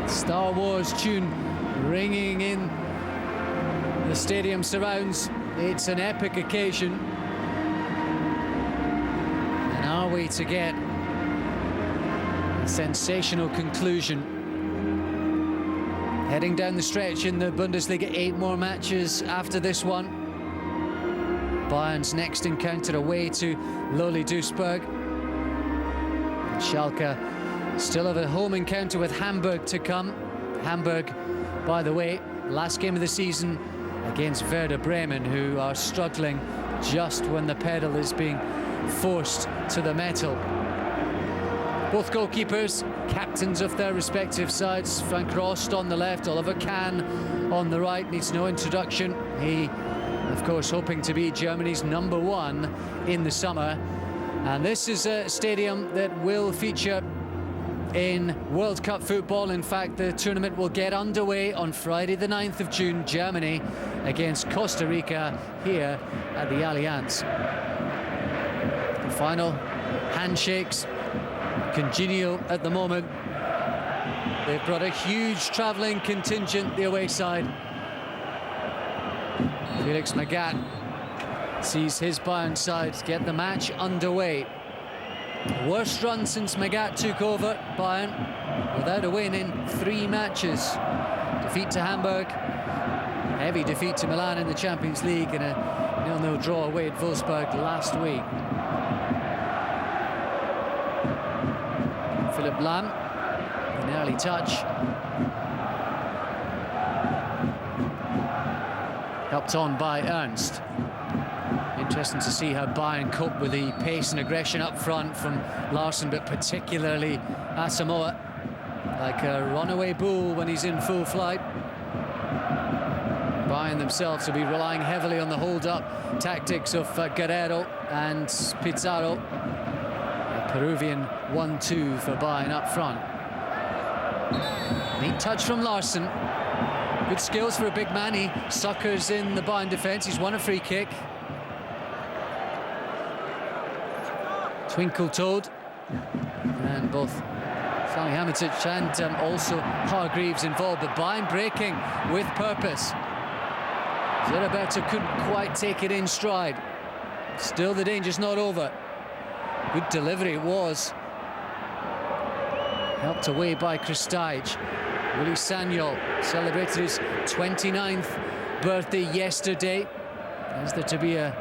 Star Wars tune ringing in the stadium surrounds. It's an epic occasion. And are we to get a sensational conclusion? Heading down the stretch in the Bundesliga, 8 more matches after this one. Bayern's next encounter away to lowly Duisburg. And Schalke still have a home encounter with Hamburg to come. Hamburg, by the way, last game of the season against Werder Bremen, who are struggling just when the pedal is being forced to the metal. Both goalkeepers, captains of their respective sides. Frank Rost on the left, Oliver Kahn on the right, needs no introduction. He, of course, hoping to be Germany's #1 in the summer. And this is a stadium that will feature in World Cup football. In fact, the tournament will get underway on Friday the 9th of June, Germany against Costa Rica here at the Allianz. The final handshakes, congenial at the moment. They've brought a huge travelling contingent the away side. Felix Magath sees his Bayern side get the match underway. Worst run since Magath took over Bayern, without a win in 3 matches. Defeat to Hamburg, heavy defeat to Milan in the Champions League, and a 0-0 draw away at Wolfsburg last week. Philipp Lahm, an early touch. Helped on by Ernst. Interesting to see how Bayern cope with the pace and aggression up front from Larsson, but particularly Asamoah, like a runaway bull when he's in full flight. Bayern themselves will be relying heavily on the hold-up tactics of Guerrero and Pizarro. A Peruvian 1-2 for Bayern up front. Neat touch from Larsson. Good skills for a big man. He suckers in the Bayern defence. He's won a free kick. Twinkle-toed, and both Salihamidzic and also Hargreaves involved, but Bayern breaking with purpose. Zerberto couldn't quite take it in stride. Still, the danger's not over. Good delivery it was. Helped away by Krstajic. Willy Sagnol celebrated his 29th birthday yesterday. Is there to be a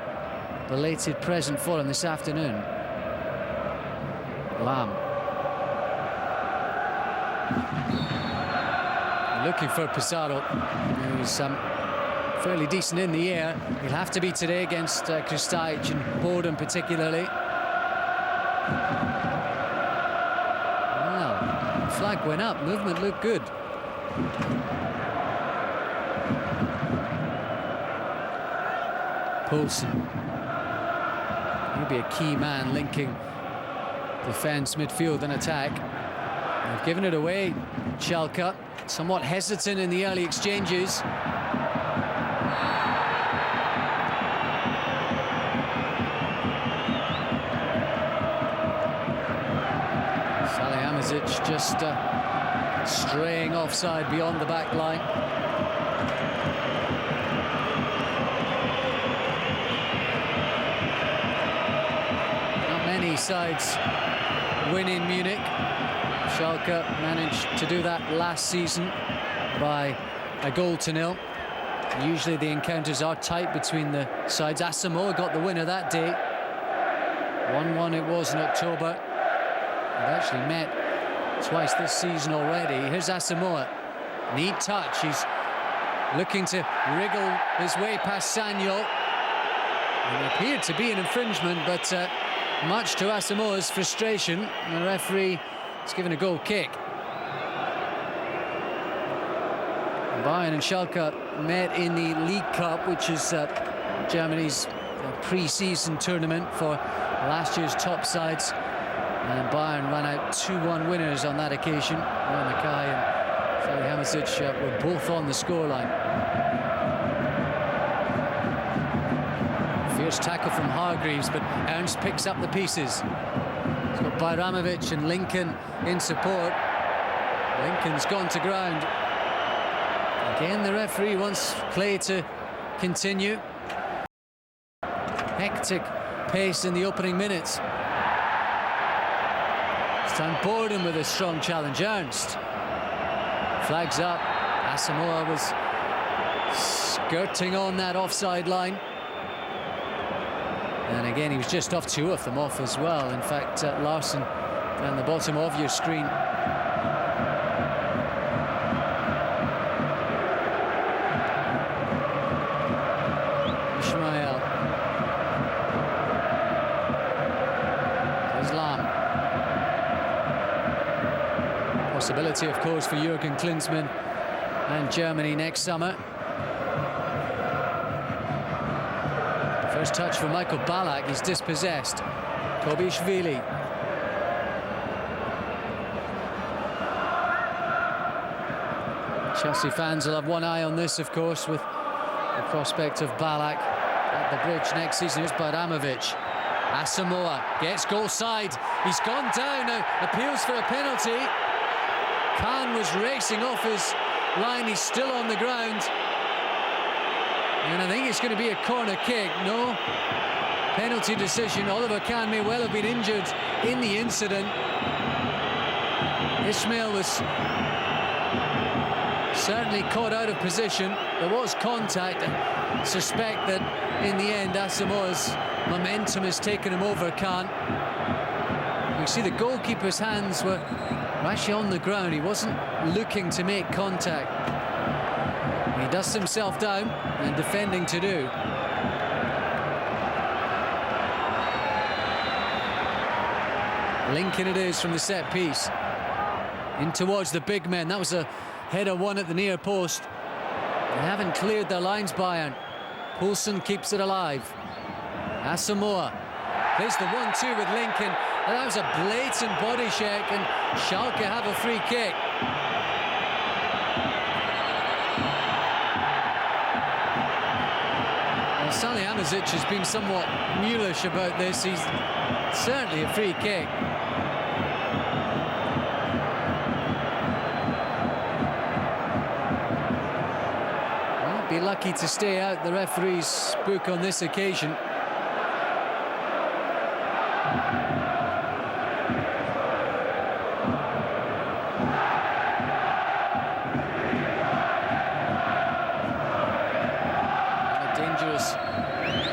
belated present for him this afternoon? Lahm. Looking for Pizarro, who's fairly decent in the air. He'll have to be today against Krstajic and Borden particularly. Well, flag went up, movement looked good. Poulsen. He'll be a key man linking defence, midfield and attack. They've given it away, Schalke. Somewhat hesitant in the early exchanges. Salihamidzic just straying offside beyond the back line. Not many sides win in Munich. Schalke managed to do that last season by a 1-0. Usually the encounters are tight between the sides. Asamoah got the winner that day. 1-1 it was in October. They've actually met twice this season already. Here's Asamoah. Neat touch. He's looking to wriggle his way past Sagnol. It appeared to be an infringement, but much to Asamoah's frustration, the referee has given a goal kick. Bayern and Schalke met in the League Cup, which is Germany's pre-season tournament for last year's top sides. And Bayern ran out 2-1 winners on that occasion. Mackay and Salihamidzic were both on the scoreline. Fierce tackle from Hargreaves, but Ernst picks up the pieces. He's got Bajramovic and Lincoln in support. Lincoln's gone to ground. Again, the referee wants play to continue. Hectic pace in the opening minutes. Stan Borden with a strong challenge. Ernst flags up. Asamoah was skirting on that offside line. And again, he was just off, two of them off as well. In fact, Larson down the bottom of your screen. Ismail. Islam. Possibility, of course, for Jurgen Klinsmann and Germany next summer. First touch for Michael Ballack, he's dispossessed. Kobishvili. Chelsea fans will have one eye on this, of course, with the prospect of Ballack at the bridge next season. Here's Baramovic. Asamoah gets goal side. He's gone down now, appeals for a penalty. Khan was racing off his line, he's still on the ground. And I think it's going to be a corner kick. No penalty decision. Oliver Kahn may well have been injured in the incident. Ismail was certainly caught out of position. There was contact. I suspect that in the end Asamoah's momentum has taken him over Kahn. You see the goalkeeper's hands were actually on the ground. He wasn't looking to make contact. He dusts himself down and defending to do. Lincoln it is from the set piece. In towards the big men. That was a header one at the near post. They haven't cleared their lines, Bayern. Poulsen keeps it alive. Asamoah plays the 1-2 with Lincoln. And that was a blatant body check, and Schalke have a free kick. Well, Salihamidzic has been somewhat mulish about this. He's certainly a free kick. Well, be lucky to stay out the referee's book on this occasion.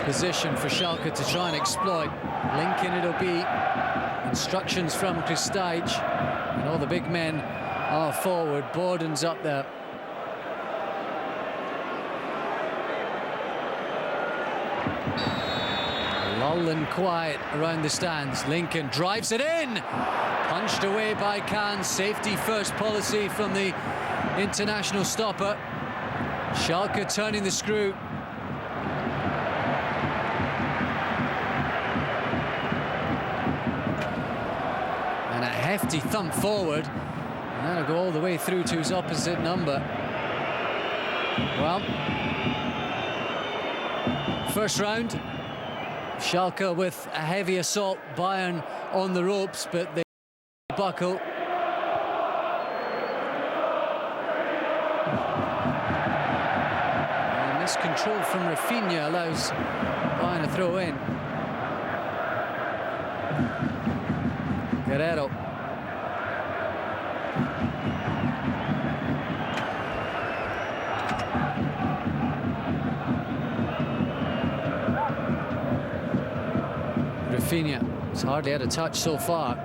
Position for Schalke to try and exploit. Lincoln it'll be. Instructions from Krstajic. And all the big men are forward. Borden's up there. Lull and quiet around the stands. Lincoln drives it in. Punched away by Kahn. Safety first policy from the international stopper. Schalke turning the screw. Hefty thump forward, and that'll go all the way through to his opposite number. Well, first round, Schalke with a heavy assault, Bayern on the ropes, but they buckle. And this control from Rafinha allows Bayern to throw in. Guerrero. Rafinha has hardly had a touch so far.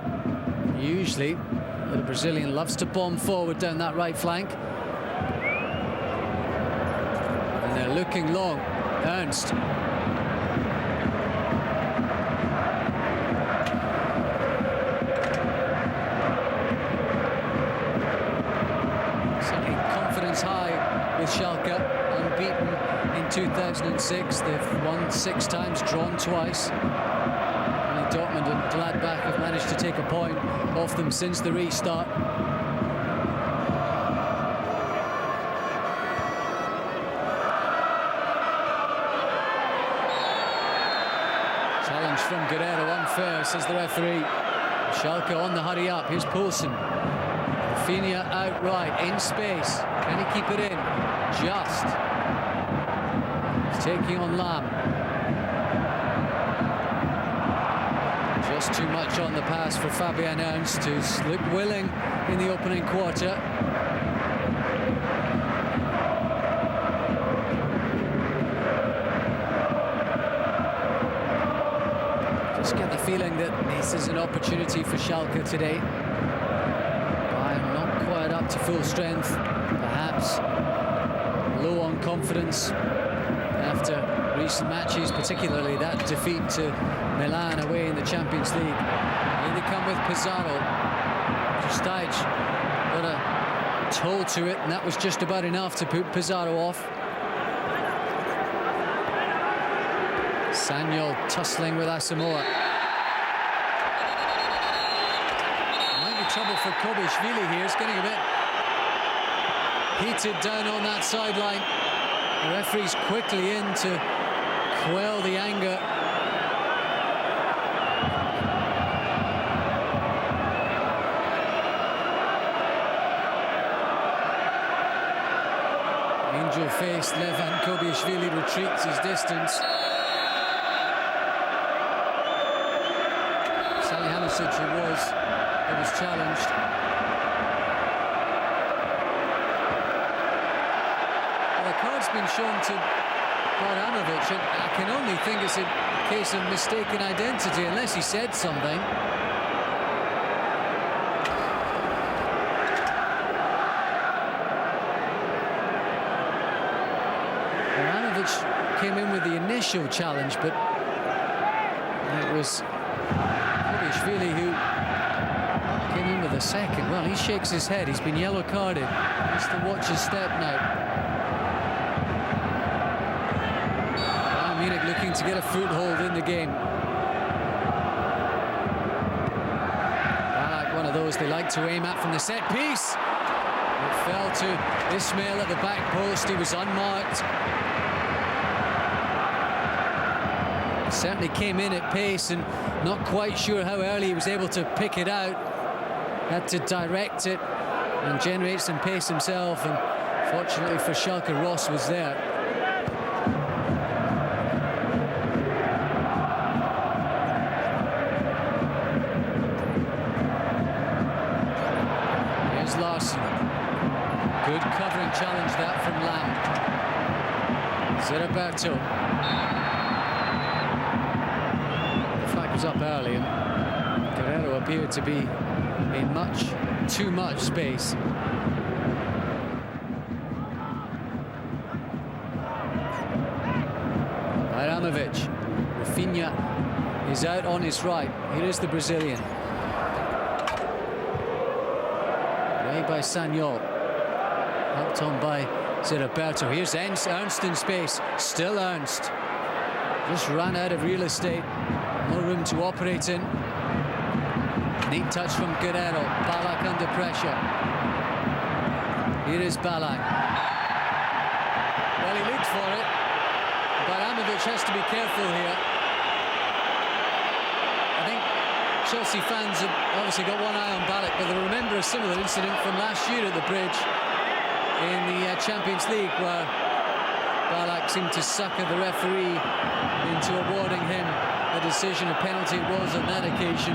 Usually, the Brazilian loves to bomb forward down that right flank. And they're looking long. Ernst. Certainly confidence high with Schalke, unbeaten in 2006. They've won 6 times, drawn twice. Dortmund and Gladbach have managed to take a point off them since the restart. Challenge from Guerrero, unfair, says the referee. Schalke on the hurry up. Here's Poulsen. Rafinha outright, in space. Can he keep it in? Just. He's taking on Lam. Just too much on the pass for Fabian Ernst, who's looked willing in the opening quarter. Just get the feeling that this is an opportunity for Schalke today. Bayern not quite up to full strength, perhaps low on confidence after recent matches, particularly that defeat to Milan away in the Champions League. Here they come with Pizarro. Stage got a toe to it, and that was just about enough to put Pizarro off. Sanyol tussling with Asamoah. Might be trouble for Kobishvili here. It's getting a bit heated down on that sideline. The referee's quickly in to quell the anger. Angel-faced Levan Kobishvili retreats his distance. Salihamidzic it was challenged. Well, the card's been shown to Baramovic, and I can only think it's a case of mistaken identity, unless he said something. Came in with the initial challenge, but it was Kobishvili who came in with the second. Well, he shakes his head. He's been yellow carded. He needs to watch his step now. Bayern Munich looking to get a foothold in the game. Ballack, one of those they like to aim at from the set piece. It fell to Ismail at the back post. He was unmarked. Certainly came in at pace, and not quite sure how early he was able to pick it out. Had to direct it and generate some pace himself, and fortunately for Schalke, Ross was there. Here's Larson. Good covering challenge that from Lam. Zeriberto. Was up early, and Guerrero appeared to be in too much space. Baramovic. Rafinha is out on his right. Here is the Brazilian. Away by Sanyol. Helped on by Zeriberto. Here's Ernst in space. Still Ernst. Just ran out of real estate. No room to operate in. Neat touch from Guerrero. Ballack under pressure. Here is Ballack. Well, he looked for it. Baramovic has to be careful here. I think Chelsea fans have obviously got one eye on Ballack, but they'll remember a similar incident from last year at the Bridge in the Champions League, where Ballack seemed to sucker the referee into awarding him a decision. A penalty it was on that occasion.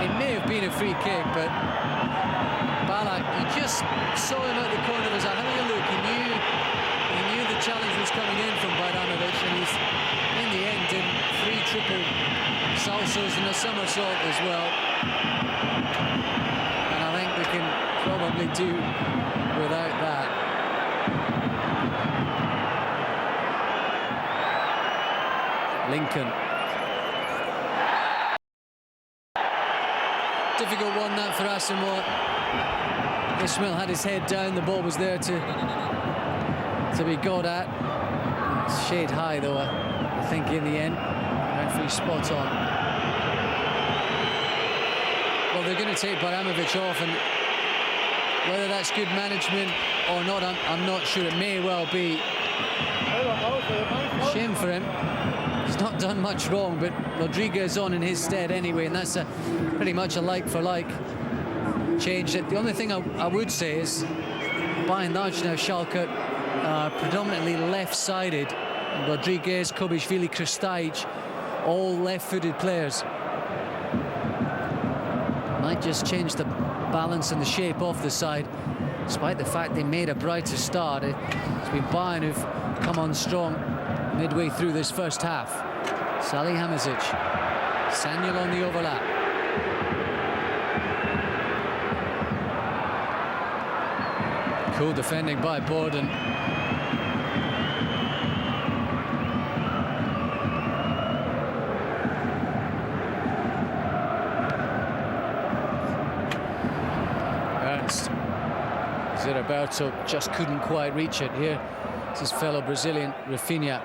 It may have been a free kick, but Ballack, you just saw him at the corner, was having a look. He knew the challenge was coming in from Baramovic, and he's in the end in 3 triple salsos and a somersault as well. And I think we can probably do without that. Lincoln. Difficult one that for Asamoah. Ismail had his head down, the ball was there to be got at. Shade high though, I think in the end. Referee spot on. Well, they're going to take Baramovic off, and whether that's good management or not, I'm not sure. It may well be. Shame for him. He's not done much wrong, but Rodriguez on in his stead anyway, and that's pretty much a like for like. changed it. The only thing I would say is, by and large now, Schalke are predominantly left-sided. Rodriguez, Kobišvili, Krstajic, all left-footed players. Might just change the balance and the shape of the side, despite the fact they made a brighter start. It's been Bayern who've come on strong midway through this first half. Salihamidzic, Sanyol on the overlap. Cool defending by Borden. Ernst. Ziraberto just couldn't quite reach it here. It's his fellow Brazilian, Rafinha.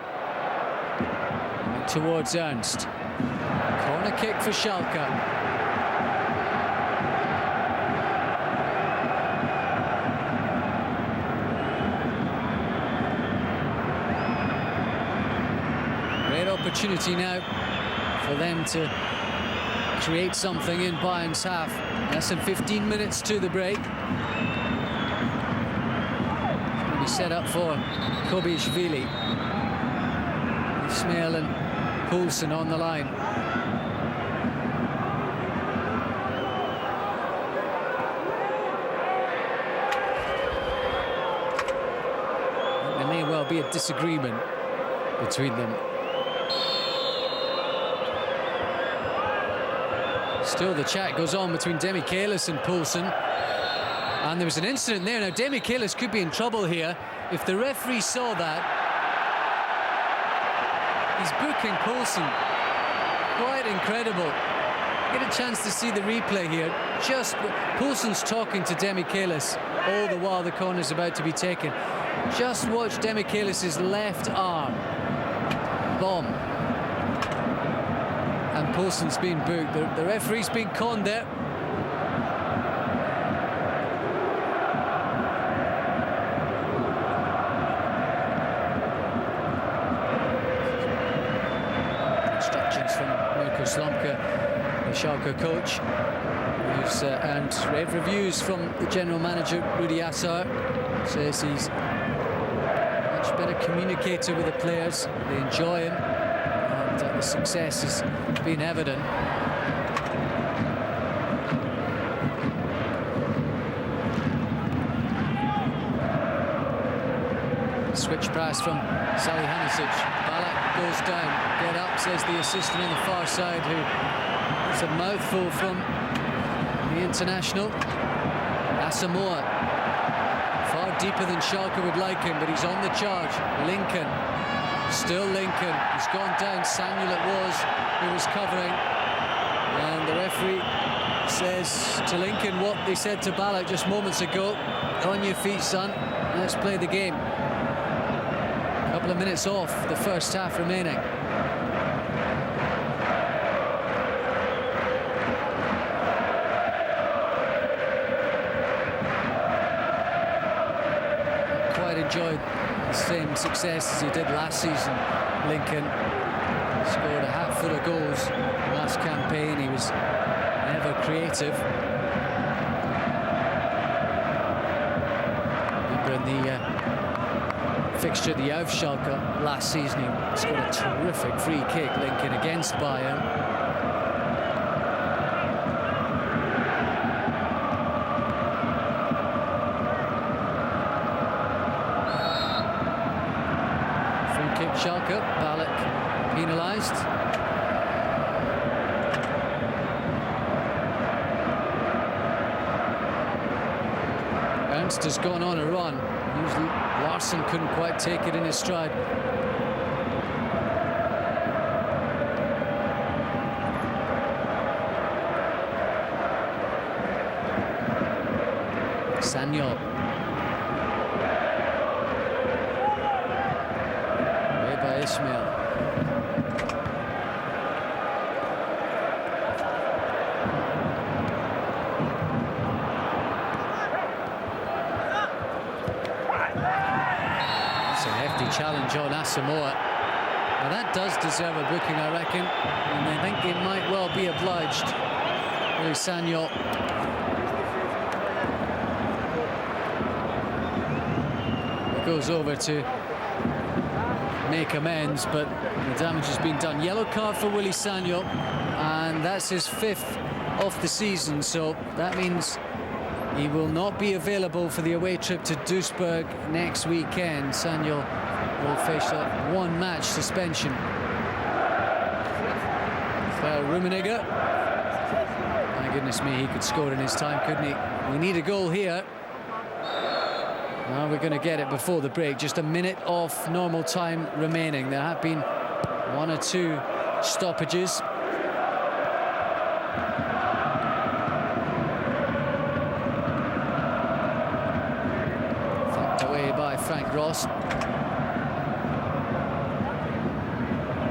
Towards Ernst. Corner kick for Schalke. Great opportunity now for them to create something in Bayern's half. Less than 15 minutes to the break. Be set up for Kobišvili. Ismail and Poulsen on the line. There may well be a disagreement between them. Still the chat goes on between Demichelis and Poulsen. And there was an incident there. Now Demichelis could be in trouble here. If the referee saw that, he's booking Poulsen. Quite incredible. Get a chance to see the replay here. Just Poulsen's talking to Demichelis all the while the corner's about to be taken. Just watch Demichelis' left arm bomb. And Poulsen's been booked. The referee's been conned there. The Schalke coach, who's earned rave reviews from the general manager Rudi Assauer. Says he's a much better communicator with the players. They enjoy him, and the success has been evident. Switch pass from Salihamidzic. Balak goes down. Get up, says the assistant on the far side, who it's a mouthful from the international. Asamoah, far deeper than Schalke would like him, but he's on the charge. Lincoln, still Lincoln. He's gone down. Sanyol it was who was covering. And the referee says to Lincoln what they said to Balak just moments ago. On your feet, son. Let's play the game. A couple of minutes off, the first half remaining. Enjoyed the same success as he did last season. Lincoln scored a hat full of goals last campaign. He was ever creative. Remember in the fixture at the Auf Schalke last season, he scored a terrific free kick, Lincoln, against Bayern. Schalke, Balak penalised. Ernst has gone on a run. Usually Larsson couldn't quite take it in his stride. Sanyol. Ismail. That's a hefty challenge on Asamoah. Now that does deserve a booking, I reckon, and I think it might well be obliged. Really, Sanyol goes over to make amends, but the damage has been done. Yellow card for Willy Sagnol, and that's his 5th of the season, so that means he will not be available for the away trip to Duisburg next weekend. Sagnol will face a 1-match suspension. Rummenigge. My goodness me, he could score in his time, couldn't he? We need a goal here. Now we're going to get it before the break. Just a minute of normal time remaining. There have been 1 or 2 stoppages. Thumped away by Frank Ross.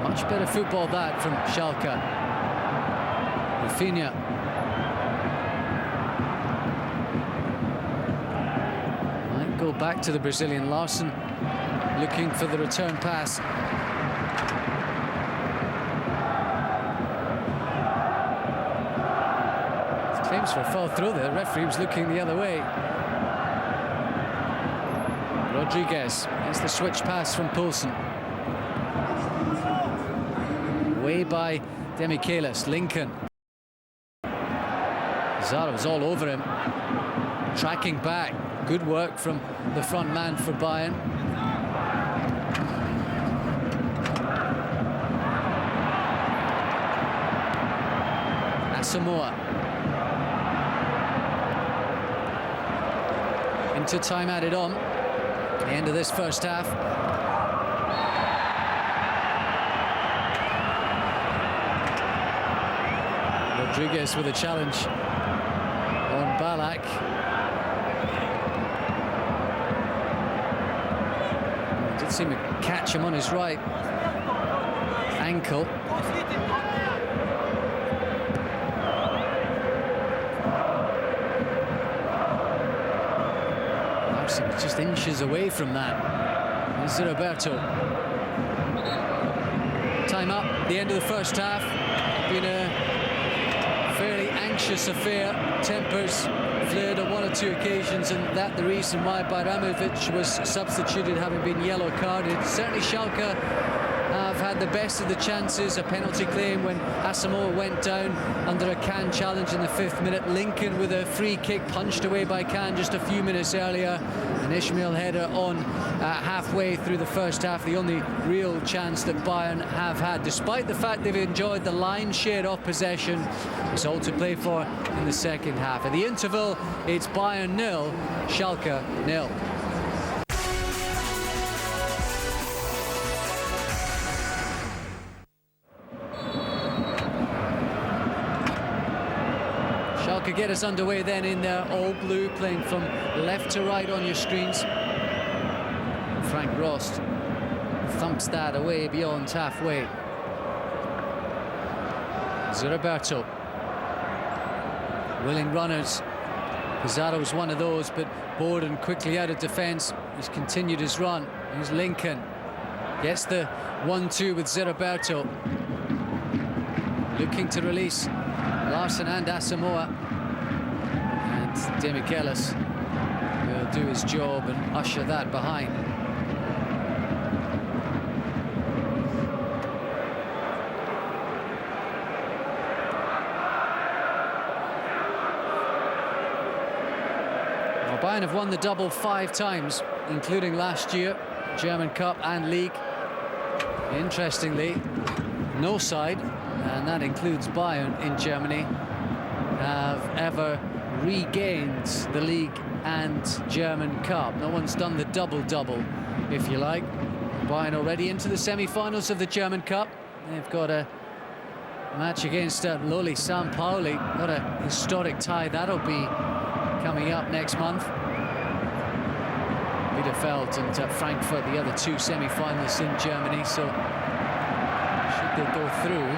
Much better football that from Schalke. Rafinha. Might go back to the Brazilian. Larson looking for the return pass. Claims for a foul throw there. The referee was looking the other way. Rodriguez. It's the switch pass from Poulsen. Away by Demichelis. Lincoln. Zarov's all over him. Tracking back. Good work from the front man for Bayern. Asamoah. Into time added on. The end of this first half. Rodriguez with a challenge on Ballack. Did seem to catch him on his right ankle. Just inches away from that. This is Roberto. Time up, the end of the first half. Been a fairly anxious affair. Tempers flared on 1 or 2 occasions, and that the reason why Bajramovic was substituted, having been yellow carded. Certainly Schalke have had the best of the chances. A penalty claim when Asamoah went down under a Can challenge in the 5th minute. Lincoln with a free kick punched away by Can just a few minutes earlier. An Ishmael header on halfway through the first half. The only real chance that Bayern have had, despite the fact they've enjoyed the lion's share of possession. It's all to play for in the second half. At the interval, it's Bayern 0, Schalke 0. Schalke get us underway then in their all blue, playing from left to right on your screens. Frank Rost thumps that away beyond halfway. Roberto. Willing runners. Pizarro was one of those, but Borden quickly out of defence. He's continued his run. Here's Lincoln. Gets the 1-2 with Roberto. Looking to release Larson and Asamoah. And Demichelis will do his job and usher that behind. Well, Bayern have won the double 5 times, including last year, German Cup and League. Interestingly, no side, and that includes Bayern in Germany, have ever regained the League and German Cup. No one's done the double-double, if you like. Bayern already into the semi-finals of the German Cup. They've got a match against lowly San Pauli. What a historic tie that'll be coming up next month. Bielefeld and Frankfurt, the other 2 semi-finalists in Germany. So should they go through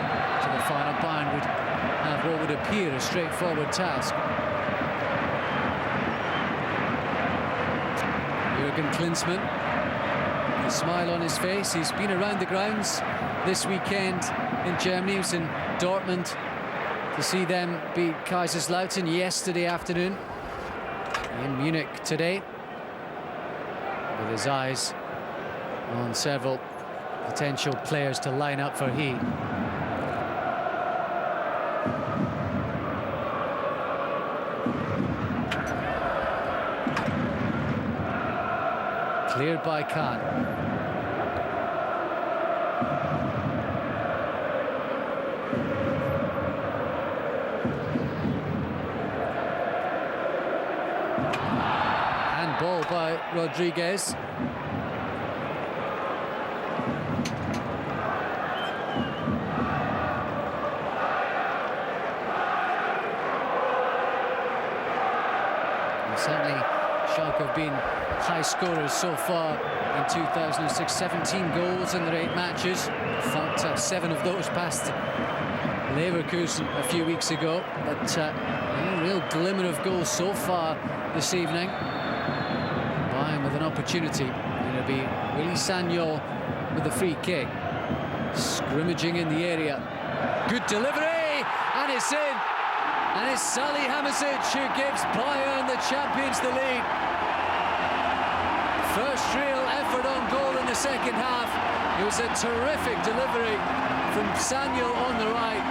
to the final, Bayern would have what would appear a straightforward task. Jürgen Klinsmann, a smile on his face. He's been around the grounds this weekend in Germany. He was in Dortmund to see them beat Kaiserslautern yesterday afternoon. In Munich today. with his eyes on several potential players to line up for He. Cleared by Khan. Ball by Rodriguez. And certainly Schalke have been high scorers so far in 2006, 17 goals in their 8 matches. In fact, 7 of those past Leverkusen a few weeks ago, but no real glimmer of goals so far this evening. Bayern with an opportunity. It'll be Willy Sagnol with the free kick. Scrimmaging in the area. Good delivery, and it's in. And it's Salihamidzic who gives Bayern, the champions, the lead. First real effort on goal in the second half. It was a terrific delivery from Sagnol on the right.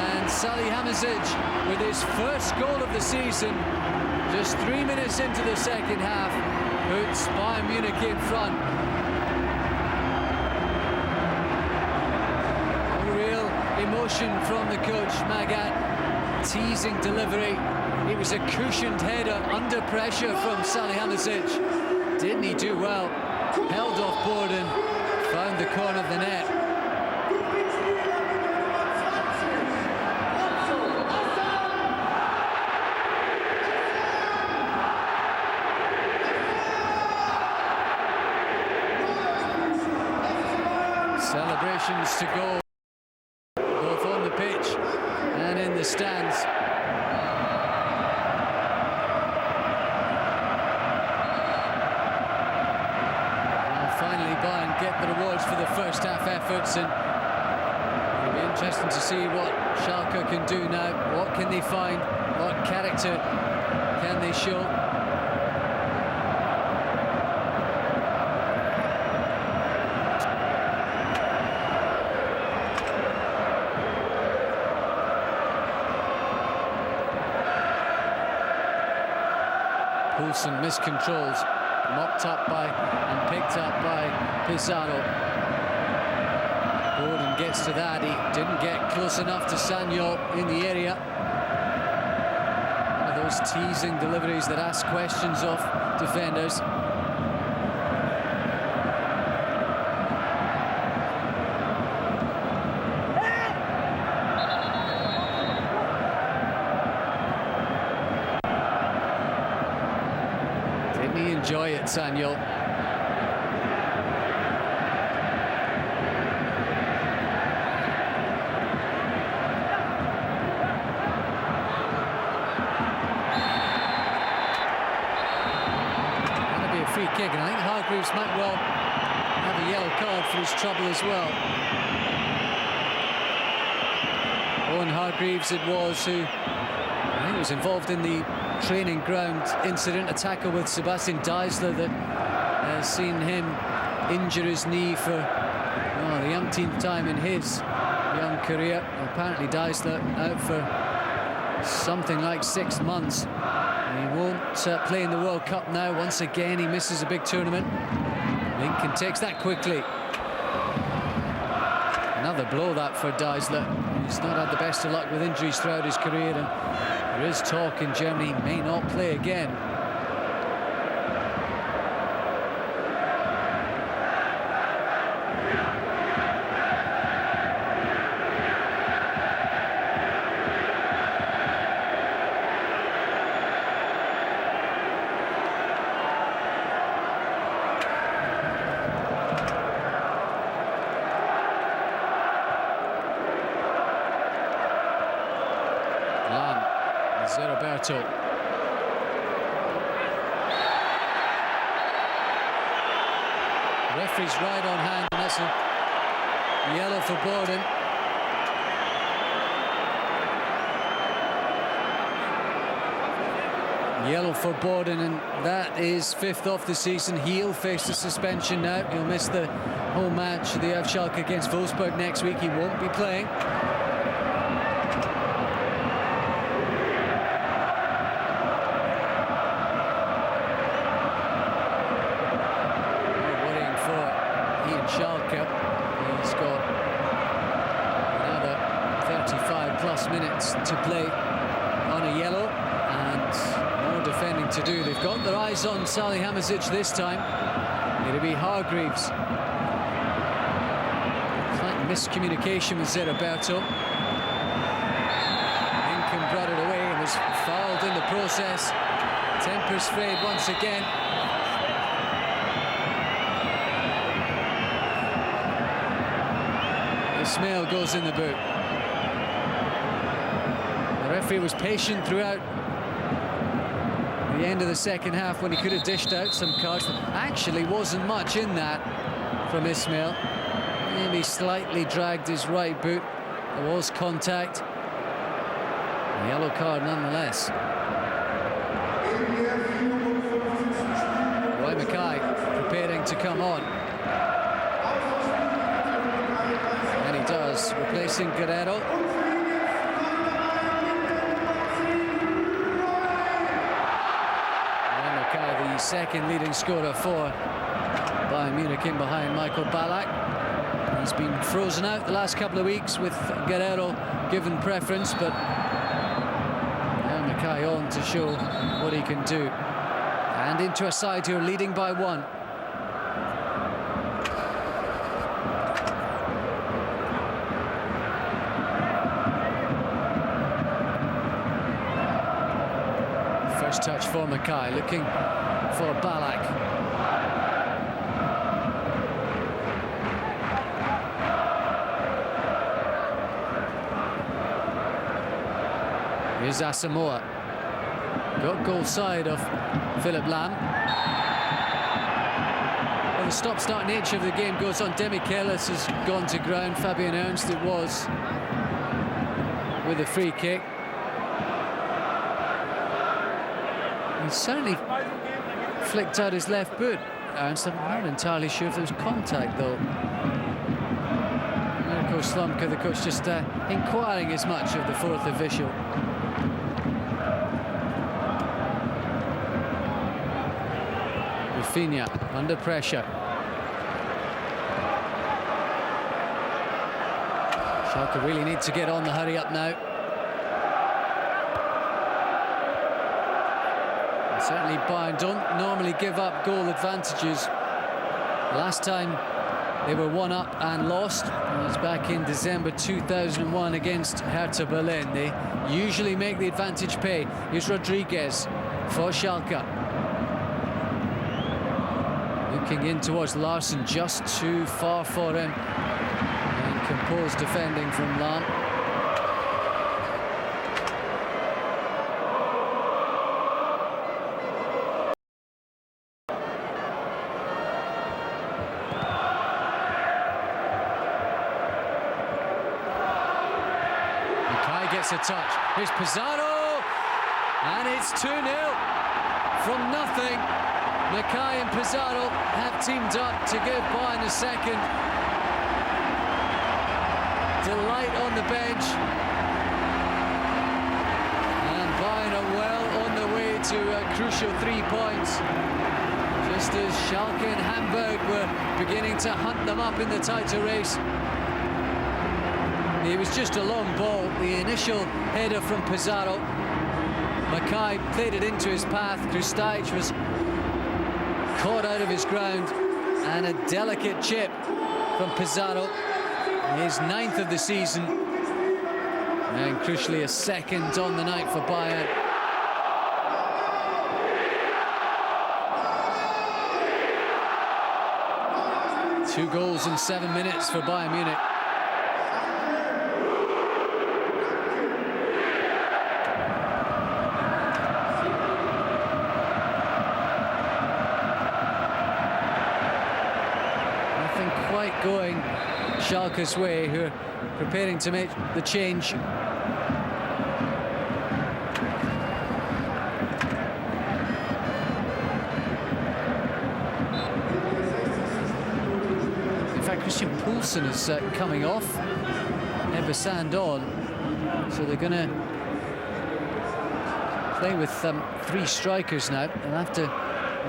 And Salihamidzic with his first goal of the season, just 3 minutes into the second half, puts Bayern Munich in front. A real emotion from the coach, Magat. Teasing delivery. It was a cushioned header under pressure from Salihamidzic. Didn't he do well? Held off Borden, found the corner of the net. Celebrations to go, both on the pitch and in the stands. Well, finally Bayern get the rewards for the first half efforts, and it'll be interesting to see what Schalke can do now. What can they find? What character can they show? Poulsen miscontrols, mopped up by and picked up by Pizarro. Borden gets to that. He didn't get close enough to Sagnol in the area. One of those teasing deliveries that ask questions of defenders. Enjoy it, Sagnol. That'll be a free kick, and I think Hargreaves might well have a yellow card for his trouble as well. Owen Hargreaves it was, who I think was involved in the training ground incident, a tackle with Sebastian Deisler that has seen him injure his knee for the umpteenth time in his young career. Apparently Deisler out for something like 6 months. He won't play in the World Cup now. Once again he misses a big tournament. Lincoln takes that quickly. Another blow that for Deisler. He's not had the best of luck with injuries throughout his career, and there is talk in Germany he may not play again. Roberto. Referee's right on hand, and that's a yellow for Borden. Yellow for Borden, and that is 5th off the season. He'll face the suspension now. He'll miss the whole match. They have Schalke against Wolfsburg next week. He won't be playing. Worrying for Ian Schalke. He's got another 35 plus minutes to play on a yellow, and more defending to do. They've got their eyes on Salihamidzic this time. It'll be Hargreaves. Slight miscommunication with Zeraberto. Lincoln brought it away and was fouled in the process. Tempers frayed once again. Ismail goes in the boot. The referee was patient throughout the end of the second half when he could have dished out some cards. Actually wasn't much in that from Ismail. Maybe slightly dragged his right boot. There was contact. A yellow card nonetheless. Roy Mackay preparing to come on. And he does, replacing Guerrero. The second leading scorer for Bayern Munich in behind Michael Ballack. He's been frozen out the last couple of weeks with Guerrero given preference, but Mackay on to show what he can do. And into a side who are leading by 1. First touch for Mackay, looking for Ballack. Here's Asamoah. Got goal side of Philip Lam. Well, the stop-start nature of the game goes on. Demichelis has gone to ground. Fabian Ernst it was with a free kick. He certainly flicked out his left boot. Ernst, I'm not entirely sure if there was contact though. Mirko Slomka, the coach, just inquiring as much of the 4th official. Rafinha under pressure. Schalke really need to get on the hurry up now. Certainly Bayern don't normally give up goal advantages. Last time they were 1-up and lost. It was back in December 2001 against Hertha Berlin. They usually make the advantage pay. Here's Rodriguez for Schalke. Looking in towards Larsen, just too far for him. And composed defending from Lam. Gets a touch. Here's Pizarro, and it's 2-0 from nothing. Mackay and Pizarro have teamed up to give Bayern a second. Delight on the bench, and Bayern are well on their way to a crucial 3 points. Just as Schalke and Hamburg were beginning to hunt them up in the title race. It was just a long ball, the initial header from Pizarro. Mackay played it into his path. Krstajic was caught out of his ground, and a delicate chip from Pizarro, his 9th of the season, and crucially a second on the night for Bayern. Two goals in 7 minutes for Bayern Munich. Quite going Schalke's way, who are preparing to make the change. Olsen is coming off. Ebesand on. So they're going to play with 3 strikers now. They'll have to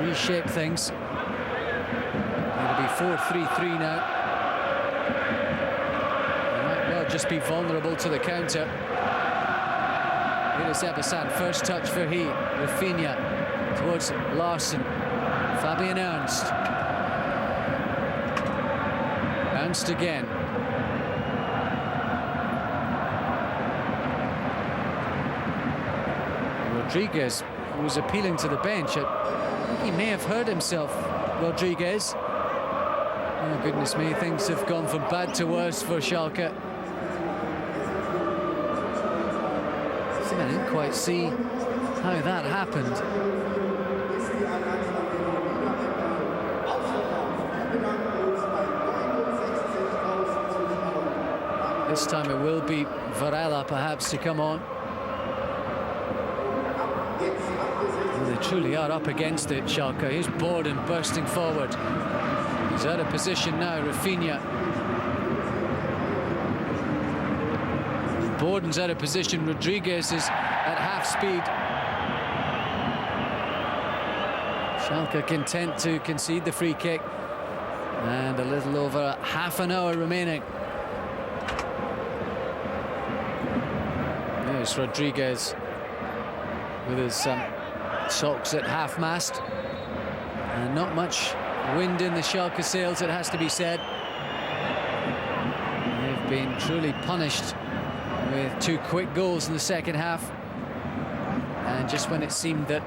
reshape things. It'll be 4-3-3 now. They might well just be vulnerable to the counter. Here is Ebesand, first touch for he. Rafinha towards Larsson. Fabian Ernst. Ernst again. Rodriguez was appealing to the bench. He may have hurt himself, Rodriguez. Oh, goodness me, things have gone from bad to worse for Schalke. I didn't quite see how that happened. This time it will be Varela perhaps to come on. Well, they truly are up against it, Schalke. Here's Borden bursting forward. He's out of position now, Rafinha. Borden's out of position, Rodriguez is at half speed. Schalke content to concede the free kick. And a little over half an hour remaining. There's Rodriguez with his socks at half-mast. And not much wind in the Schalke sails, it has to be said. They've been truly punished with 2 quick goals in the second half. And just when it seemed that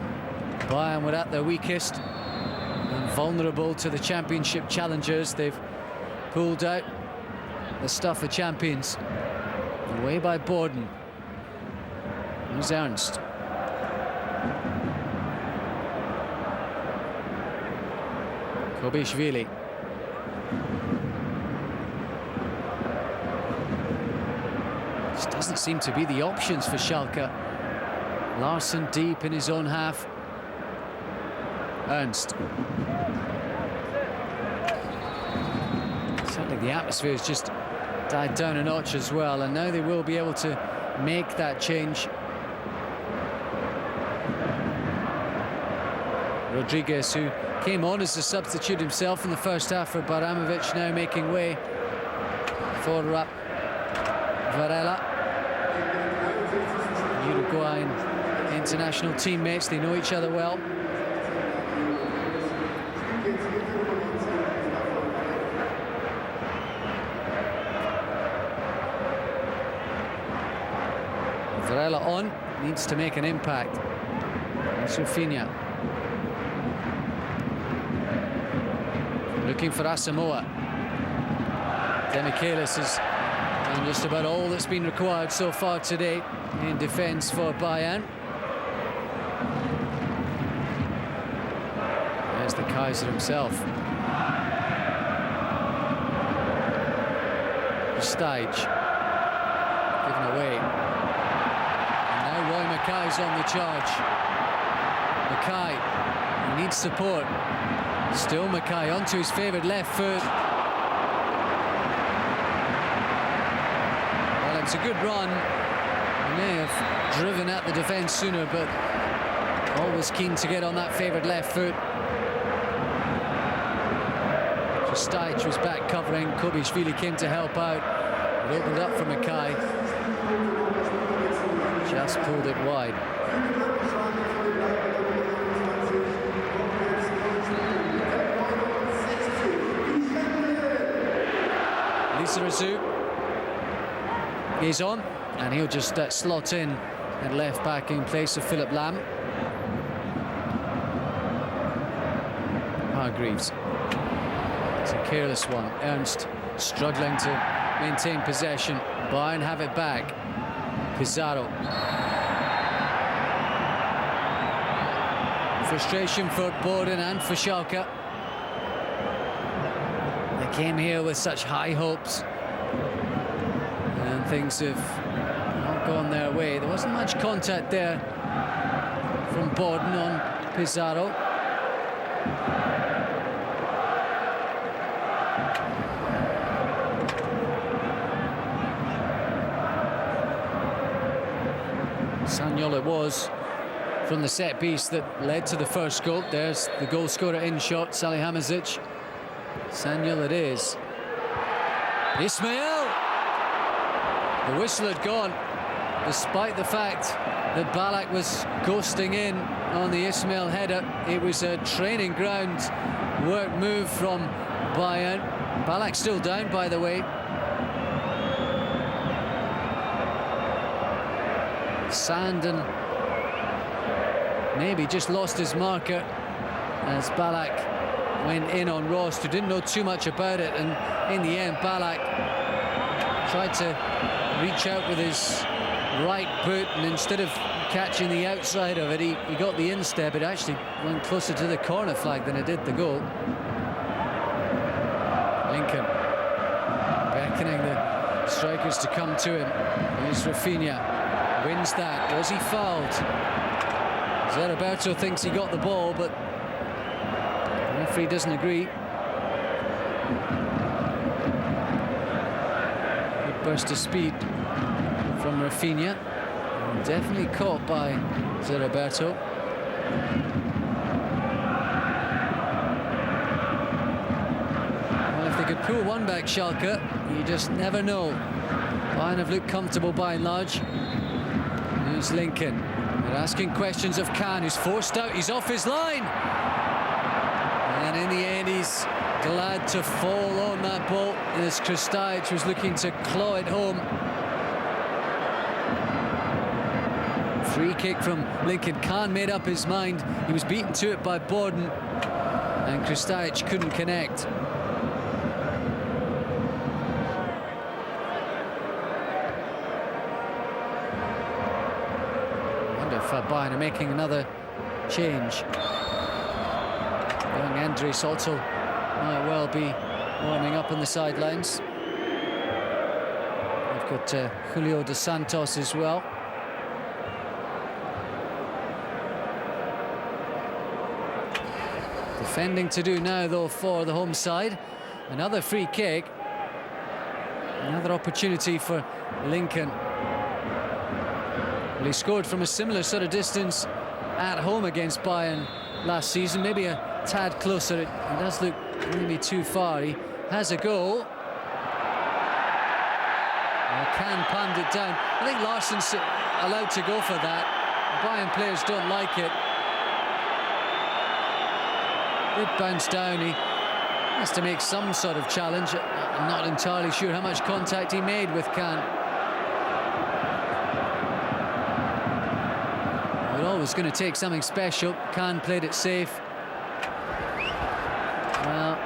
Bayern were at their weakest and vulnerable to the championship challengers, they've pulled out the stuff of champions. Away by Borden. Here's Ernst. Kobishvili. This doesn't seem to be the options for Schalke. Larsson deep in his own half. Ernst. Certainly the atmosphere has just died down a notch as well, and now they will be able to make that change. Rodriguez, who came on as a substitute himself in the first half for Baramovic, now making way for Varela. Uruguayan international teammates, they know each other well. Varela on, needs to make an impact. That's Rafinha. Looking for Asamoah. Demichelis has done just about all that's been required so far today in defence for Bayern. There's the Kaiser himself. Stage given away. And now Roy Mackay's on the charge. Mackay, he needs support. Still Mackay onto his favourite left foot. Well, it's a good run. He may have driven at the defence sooner, but always keen to get on that favourite left foot. Stage was back covering. Kobishvili came to help out. It opened up for Mackay. Just pulled it wide. Lizarazu is on, and he'll just slot in at left back in place of Philip Lam. Hargreaves. It's a careless one. Ernst struggling to maintain possession. Bayern have it back. Pizarro. Frustration for Borden and for Schalke. They came here with such high hopes, and things have not gone their way. There wasn't much contact there from Borden on Pizarro. Sanyol it was from the set piece that led to the first goal. There's the goal scorer in shot, Salihamidzic. Sanyol it is. Ismail! The whistle had gone, despite the fact that Ballack was ghosting in on the Ismail header. It was a training ground work move from Bayern. Ballack still down, by the way. Sandon maybe just lost his marker as Ballack went in on Ross, who didn't know too much about it, and in the end Ballack tried to reach out with his right boot, and instead of catching the outside of it, he got the instep. It actually went closer to the corner flag than it did the goal. Lincoln beckoning the strikers to come to him. Here's Rafinha. Wins that. Was he fouled? Zeriberto thinks he got the ball, but the referee doesn't agree. Good burst of speed from Rafinha. Definitely caught by Zeriberto. Well, if they could pull one back, Schalke, you just never know. Bayern have looked comfortable by and large. Here's Lincoln. They're asking questions of Kahn, who's forced out. He's off his line. And in the end, he's glad to fall on that ball as Kristajic was looking to claw it home. Free kick from Lincoln. Kahn made up his mind. He was beaten to it by Borden, and Kristajic couldn't connect. Bayern are making another change. Young Andrei Sotel might well be warming up on the sidelines. They've got Julio dos Santos as well. Defending to do now, though, for the home side. Another free kick. Another opportunity for Lincoln. Well, he scored from a similar sort of distance at home against Bayern last season, maybe a tad closer. It does look maybe too far. He has a goal. Kahn palmed it down. I think Larsson's allowed to go for that. The Bayern players don't like it. It bounced down. He has to make some sort of challenge. I'm not entirely sure how much contact he made with Kahn. Was going to take something special. Kahn played it safe. Well,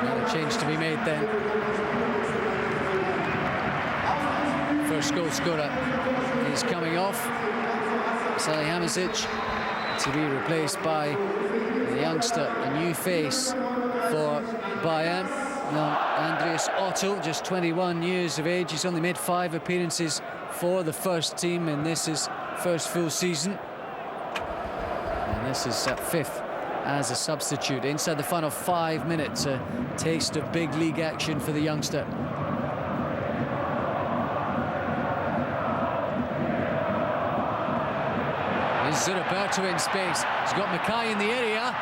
another change to be made then. First goal scorer is coming off. Salihamidzic to be replaced by the youngster, a new face for Bayern. Now, Andreas Otto, just 21 years of age. He's only made 5 appearances for the first team, and this is first full season. And this is 5th as a substitute. Inside the final 5 minutes, a taste of big league action for the youngster. Zeriberto in space. He's got Mackay in the area.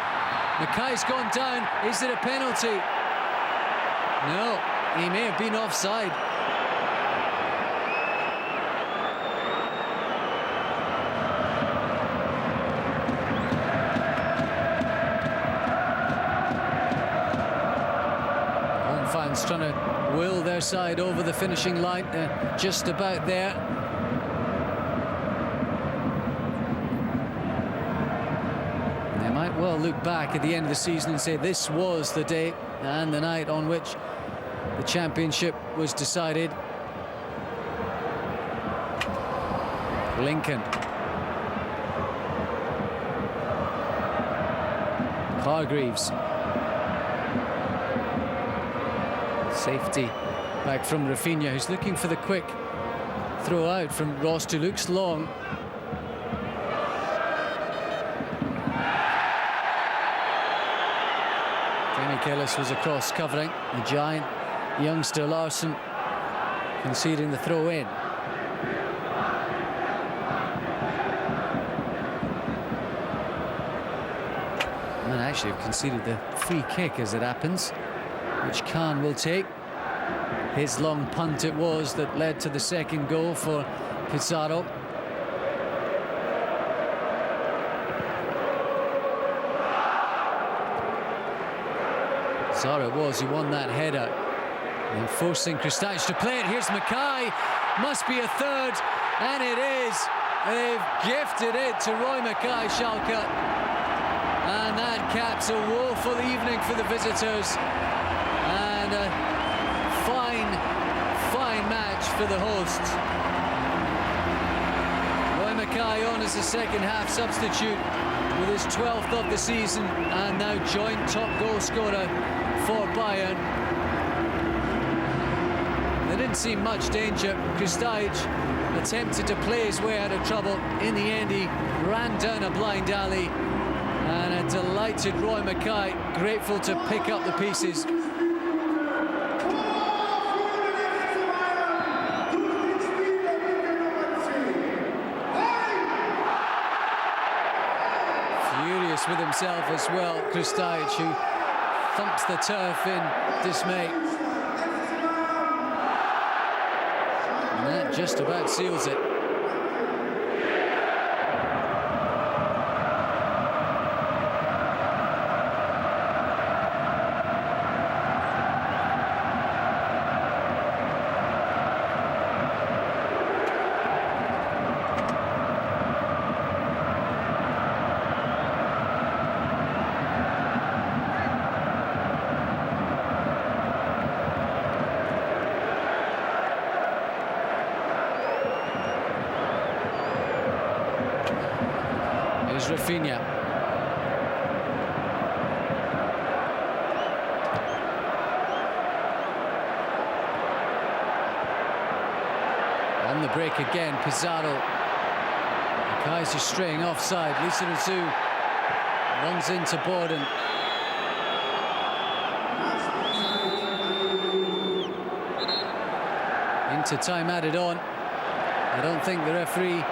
Mackay's gone down. Is it a penalty? No, he may have been offside. Home fans trying to will their side over the finishing line. Just about there. Well, look back at the end of the season and say this was the day and the night on which the championship was decided. Lincoln. Hargreaves. Safety Back from Rafinha, who's looking for the quick throw out from Ross, who looks long. Kellis was across covering. The giant youngster Larsson conceding the throw in. And actually have conceded the free kick as it happens, which Khan will take. His long punt it was that led to the second goal for Pizarro. Pizarro it was who won that header, and forcing Krstajic to play it. Here's Mackay, must be a third, and it is. They've gifted it to Roy Mackay, Schalke, and that caps a woeful evening for the visitors, and a fine match for the hosts. Roy Mackay on as a second half substitute with his 12th of the season, and now joint top goal scorer for Bayern. There didn't seem much danger. Krstajic attempted to play his way out of trouble. In the end, he ran down a blind alley, and a delighted Roy Mackay, grateful to pick up the pieces. Furious with himself as well, Krstajic, who thumps the turf in dismay. And that just about seals it. Here's Rafinha. On the break again, Pizarro. Mackay's just straying offside. Lizarazu runs into Borden. Into time added on. I don't think the referee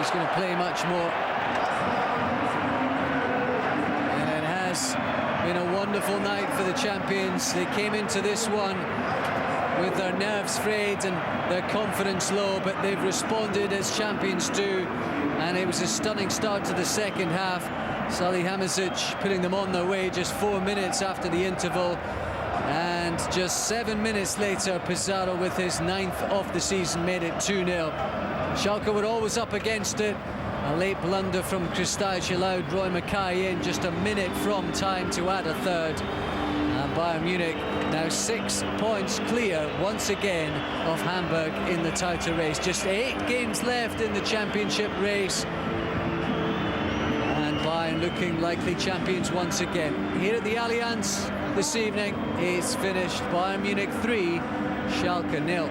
is going to play much more. And it has been a wonderful night for the champions. They came into this one with their nerves frayed and their confidence low, but they've responded as champions do, and it was a stunning start to the second half. Salihamidzic putting them on their way just 4 minutes after the interval, and just 7 minutes later, Pizarro with his 9th of the season made it 2-0. Schalke were always up against it. A late blunder from Krstajic allowed Roy Mackay in just a minute from time to add a third. And Bayern Munich now 6 points clear once again of Hamburg in the title race. Just 8 games left in the championship race, and Bayern looking likely champions once again. Here at the Allianz this evening, it's finished. Bayern Munich 3, Schalke 0.